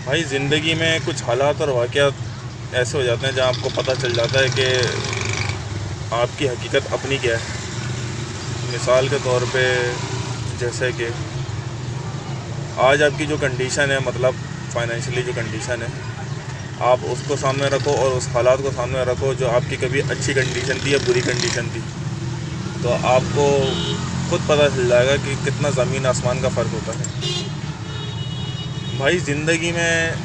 भाई ज़िंदगी में कुछ हालात और वाक़यात ऐसे हो जाते हैं जहाँ आपको पता चल जाता है कि आपकी हकीकत अपनी क्या है। मिसाल के तौर पे जैसे कि आज आपकी जो कंडीशन है, मतलब फाइनेंशियली जो कंडीशन है, आप उसको सामने रखो और उस हालात को सामने रखो जो आपकी कभी अच्छी कंडीशन थी या बुरी कंडीशन थी, तो आपको खुद पता चल जाएगा कि कितना ज़मीन आसमान का फ़र्क होता है। भाई ज़िंदगी में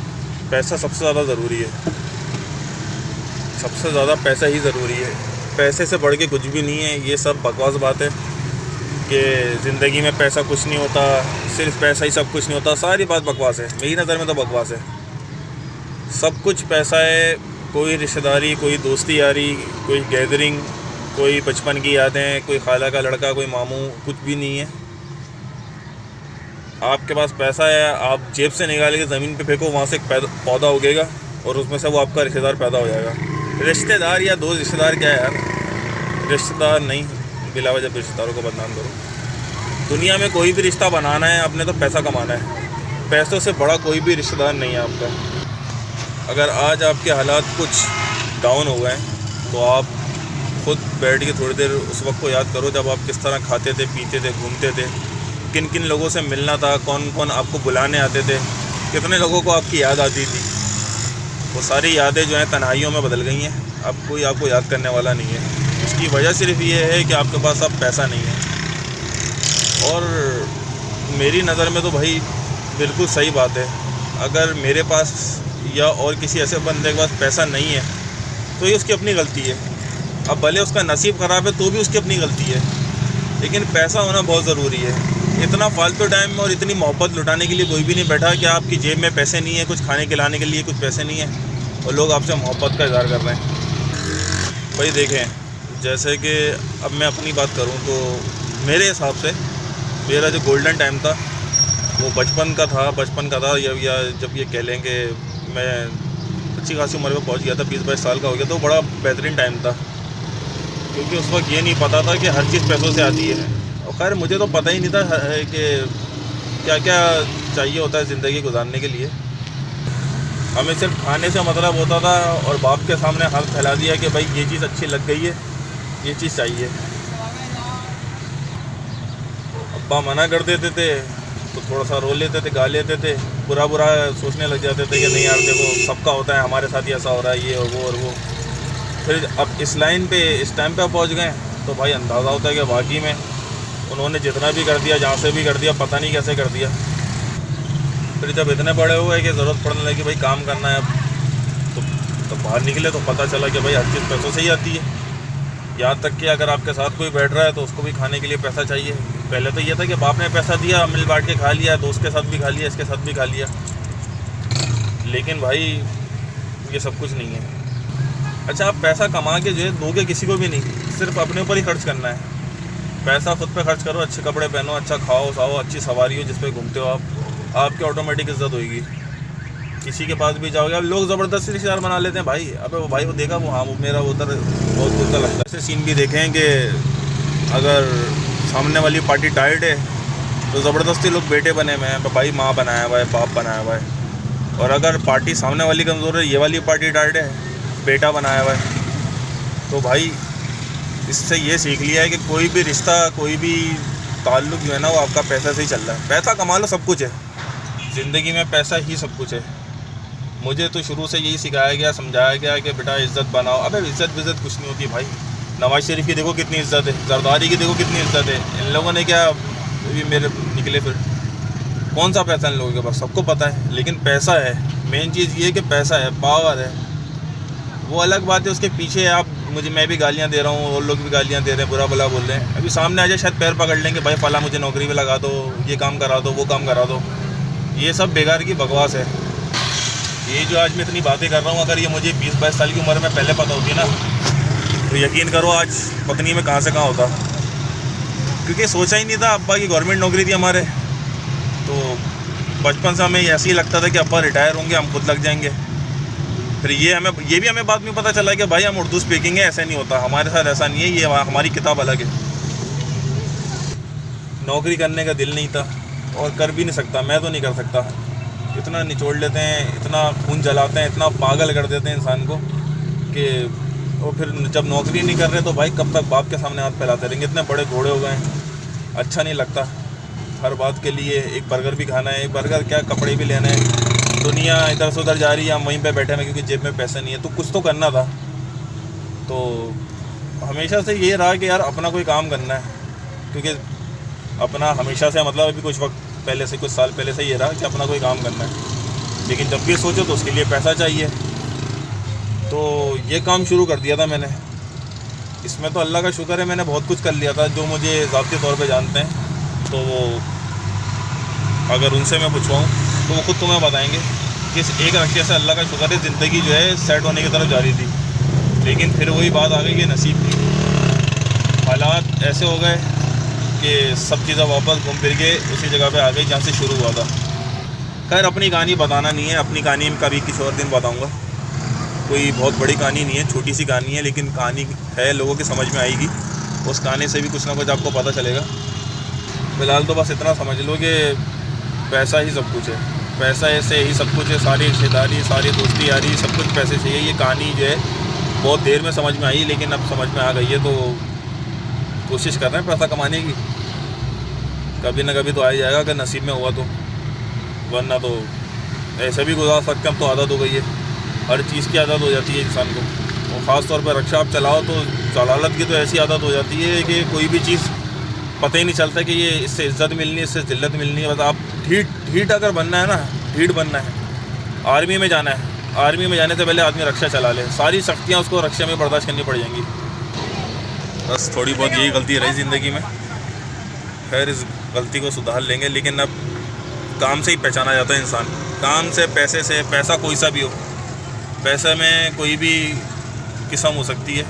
पैसा सबसे ज़्यादा ज़रूरी है, सबसे ज़्यादा पैसा ही ज़रूरी है। पैसे से बढ़ के कुछ भी नहीं है। ये सब बकवास बात है कि ज़िंदगी में पैसा कुछ नहीं होता, सिर्फ पैसा ही सब कुछ नहीं होता। सारी बात बकवास है, मेरी नज़र में तो बकवास है। सब कुछ पैसा है। कोई रिश्तेदारी, कोई दोस्ती यारी, कोई गैदरिंग, कोई बचपन की यादें, कोई खाला का लड़का, कोई मामू, कुछ भी नहीं है। आपके पास पैसा है, आप जेब से निकाल के ज़मीन पे फेंको, वहाँ से एक पौधा उगेगा और उसमें से वो आपका रिश्तेदार पैदा हो जाएगा। रिश्तेदार या दोस्त, रिश्तेदार क्या है यार, रिश्तेदार नहीं, बिला वजह रिश्तेदारों को बदनाम करो। दुनिया में कोई भी रिश्ता बनाना है आपने तो पैसा कमाना है। पैसों से बड़ा कोई भी रिश्तेदार नहीं है आपका। अगर आज आपके हालात कुछ डाउन हो गए तो आप खुद बैठ के थोड़ी देर उस वक्त को याद करो जब आप किस तरह खाते थे, पीते थे, घूमते थे, किन किन लोगों से मिलना था, कौन कौन आपको बुलाने आते थे, कितने लोगों को आपकी याद आती थी। वो सारी यादें जो हैं तन्हाइयों में बदल गई हैं। अब कोई आपको याद करने वाला नहीं है। इसकी वजह सिर्फ ये है कि आपके पास अब पैसा नहीं है। और मेरी नज़र में तो भाई बिल्कुल सही बात है। अगर मेरे पास या और किसी ऐसे बंदे के पास पैसा नहीं है तो ये उसकी अपनी गलती है। अब भले उसका नसीब ख़राब है तो भी उसकी अपनी गलती है, लेकिन पैसा होना बहुत ज़रूरी है। इतना फालतू टाइम में और इतनी मोहब्बत लुटाने के लिए कोई भी नहीं बैठा कि आपकी जेब में पैसे नहीं है, कुछ खाने के लाने के लिए कुछ पैसे नहीं है और लोग आपसे मोहब्बत का इज़हार कर रहे हैं। भाई देखें, जैसे कि अब मैं अपनी बात करूं तो मेरे हिसाब से मेरा जो गोल्डन टाइम था वो बचपन का था या जब ये कह लें कि मैं अच्छी खासी उम्र में पहुंच गया था, 20-22 साल का हो गया, तो बड़ा बेहतरीन टाइम था। क्योंकि उस वक्त ये नहीं पता था कि हर चीज़ पैसों से आती है। और खैर मुझे तो पता ही नहीं था कि क्या क्या चाहिए होता है ज़िंदगी गुजारने के लिए। हमें सिर्फ खाने से मतलब होता था और बाप के सामने हाथ फैला दिया कि भाई ये चीज़ अच्छी लग गई है, ये चीज़ चाहिए। अब्बा मना कर देते थे तो थोड़ा सा रो लेते थे, गा लेते थे, बुरा बुरा सोचने लग जाते थे कि नहीं यार देखो सबका होता है, हमारे साथ ही ऐसा हो रहा है, ये और वो। फिर अब इस लाइन पे, इस टाइम पे पहुंच गए तो भाई अंदाज़ा होता है कि वाकई में उन्होंने जितना भी कर दिया, जहाँ से भी कर दिया, पता नहीं कैसे कर दिया। फिर जब इतने बड़े हुए कि ज़रूरत पड़ने लगी भाई काम करना है अब, तो बाहर निकले तो पता चला कि भाई हर चीज़ पैसों से ही आती है। यहाँ तक कि अगर आपके साथ कोई बैठ रहा है तो उसको भी खाने के लिए पैसा चाहिए। पहले तो ये था कि बाप ने पैसा दिया, मिल बांट के खा लिया, दोस्त के साथ भी खा लिया, इसके साथ भी खा लिया। लेकिन भाई ये सब कुछ नहीं है। अच्छा, आप पैसा कमा के जो है दोगे किसी को भी नहीं, सिर्फ अपने ऊपर ही खर्च करना है। पैसा खुद पे खर्च करो, अच्छे कपड़े पहनो, अच्छा खाओ साओ, अच्छी सवारी हो जिस पे घूमते हो आप, आपकी ऑटोमेटिक इज्जत होगी। किसी के पास भी जाओगे, अब लोग ज़बरदस्ती रिश्तेदार बना लेते हैं। भाई अबे वो भाई वो देखा वो, हाँ वो मेरा उधर बहुत बुरा लगता है। ऐसे सीन भी देखे हैं कि अगर सामने वाली पार्टी टाइट है तो ज़बरदस्ती लोग बेटे बने हुए हैं, भाई माँ बनाया हुआ है, बाप बनाया हुआ है। और अगर पार्टी सामने वाली कमज़ोर है, ये वाली पार्टी टाइट है, बेटा बनाया हुआ है। तो भाई इससे ये सीख लिया है कि कोई भी रिश्ता, कोई भी ताल्लुक़ जो है ना वो आपका पैसा से ही चल रहा है। पैसा कमा लो, सब कुछ है ज़िंदगी में, पैसा ही सब कुछ है। मुझे तो शुरू से यही सिखाया गया, समझाया गया कि बेटा इज़्ज़त बनाओ। अबे इज़्ज़त विज़्ज़त कुछ नहीं होती भाई। नवाज शरीफ की देखो कितनी इज़्ज़त है, जरदारी की देखो कितनी इज़्ज़त है। इन लोगों ने क्या ये मेरे निकले, फिर कौन सा पैसा इन लोगों के पास, सबको पता है। लेकिन पैसा है, मेन चीज़ ये है कि पैसा है, पावर है। वो अलग बात है, उसके पीछे आप मैं भी गालियाँ दे रहा हूँ और लोग भी गालियाँ दे रहे हैं, बुरा भला बोल रहे हैं। अभी सामने आ जाए शायद पैर पकड़ लेंगे, भाई फला मुझे नौकरी में लगा दो, ये काम करा दो, वो काम करा दो। ये सब बेकार की बकवास है। ये जो आज मैं इतनी बातें कर रहा हूँ, अगर ये मुझे 20-22 साल की उम्र में पहले पता होती ना तो यकीन करो आज पत्नी में कहाँ से कहाँ होता। क्योंकि सोचा ही नहीं था। अब्बा की गवर्नमेंट नौकरी थी हमारे, तो बचपन से हमें ऐसे ही लगता था कि अब्बा रिटायर होंगे, हम खुद लग जाएंगे। फिर ये भी हमें बाद में पता चला कि भाई हम उर्दू स्पीकिंग है, ऐसे नहीं होता हमारे साथ, ऐसा नहीं है, ये हमारी किताब अलग है। नौकरी करने का दिल नहीं था और कर भी नहीं सकता, मैं तो नहीं कर सकता। इतना निचोड़ लेते हैं, इतना खून जलाते हैं, इतना पागल कर देते हैं इंसान को कि वो फिर जब नौकरी नहीं कर रहे तो भाई कब तक बाप के सामने हाथ फैलाते रहेंगे। इतने बड़े घोड़े हो गए हैं, अच्छा नहीं लगता। हर बात के लिए एक बर्गर भी खाना है, एक बर्गर क्या कपड़े भी लेने हैं, दुनिया इधर से उधर जा रही है, हम वहीं पे बैठे हैं क्योंकि जेब में पैसे नहीं है। तो कुछ तो करना था। तो हमेशा से ये रहा कि यार अपना कोई काम करना है, क्योंकि अपना हमेशा से मतलब अभी कुछ वक्त पहले से, कुछ साल पहले से ये रहा कि अपना कोई काम करना है। लेकिन जब भी सोचो तो उसके लिए पैसा चाहिए। तो ये काम शुरू कर दिया था मैंने। इसमें तो अल्लाह का शुक्र है मैंने बहुत कुछ कर लिया था। जो मुझे ज़ाती तौर पे जानते हैं तो वो अगर उनसे मैं पूछवाऊँ तो वो खुद तुम्हें बताएंगे कि इस एक रक्षा से अल्लाह का शुक्र है ज़िंदगी जो है सेट होने की तरफ जा रही थी। लेकिन फिर वही बात आ गई कि नसीब की हालात ऐसे हो गए कि सब चीज़ें वापस घूम फिर के उसी जगह पे आ गई जहाँ से शुरू हुआ था। खैर अपनी कहानी बताना नहीं है, अपनी कहानी कभी किसी और दिन बताऊँगा। कोई बहुत बड़ी कहानी नहीं है, छोटी सी कहानी है, लेकिन कहानी है, लोगों की समझ में आएगी। उस कहानी से भी कुछ ना कुछ आपको पता चलेगा। फ़िलहाल तो बस इतना समझ लो कि पैसा ही सब कुछ है, पैसा ऐसे ही सब कुछ है। सारी रिश्तेदारी, सारी दोस्ती यारी, सब कुछ पैसे चाहिए। ये कहानी जो है बहुत देर में समझ में आई, लेकिन अब समझ में आ गई है। तो कोशिश कर रहे हैं पैसा कमाने की, कभी ना कभी तो आ ही जाएगा अगर नसीब में हुआ तो, वरना तो ऐसे भी गुजार सकते हैं। अब तो आदत हो गई है, हर चीज़ की आदत हो जाती है इंसान को। और ख़ास तौर पर रक्षा आप चलाओ तो जलालत की तो ऐसी आदत हो जाती है कि कोई भी चीज़ पता ही नहीं चलता कि ये इससे इज़्ज़त मिलनी है, इससे ज़िल्लत मिलनी है। बस आप ढीठ अगर बनना है ना, ढीठ बनना है, आर्मी में जाना है, आर्मी में जाने से पहले आदमी रक्षा चला ले, सारी सख्तियाँ उसको रक्षा में बर्दाश्त करनी पड़ जाएंगी। बस थोड़ी बहुत यही गलती रही ज़िंदगी में। खैर इस गलती को सुधार लेंगे, लेकिन अब काम से ही पहचाना जाता है इंसान। काम से, पैसे से, पैसा कोई सा भी हो, पैसे में कोई भी किस्म हो सकती है,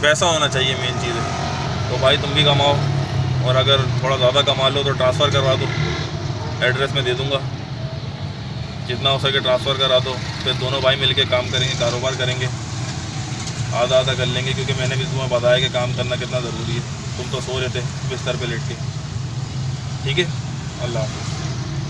पैसा होना चाहिए मेन चीज़ है। तो भाई तुम भी कमाओ, और अगर थोड़ा ज़्यादा कमा लो तो ट्रांसफ़र करवा दो, एड्रेस में दे दूँगा, जितना हो सके ट्रांसफ़र करा दो। फिर दोनों भाई मिल के काम करेंगे, कारोबार करेंगे, आधा आधा कर लेंगे। क्योंकि मैंने भी तुम्हें बताया कि काम करना कितना ज़रूरी है। तुम तो सो रहे थे बिस्तर पे लेट के। ठीक है, अल्लाह हाफ़िज़।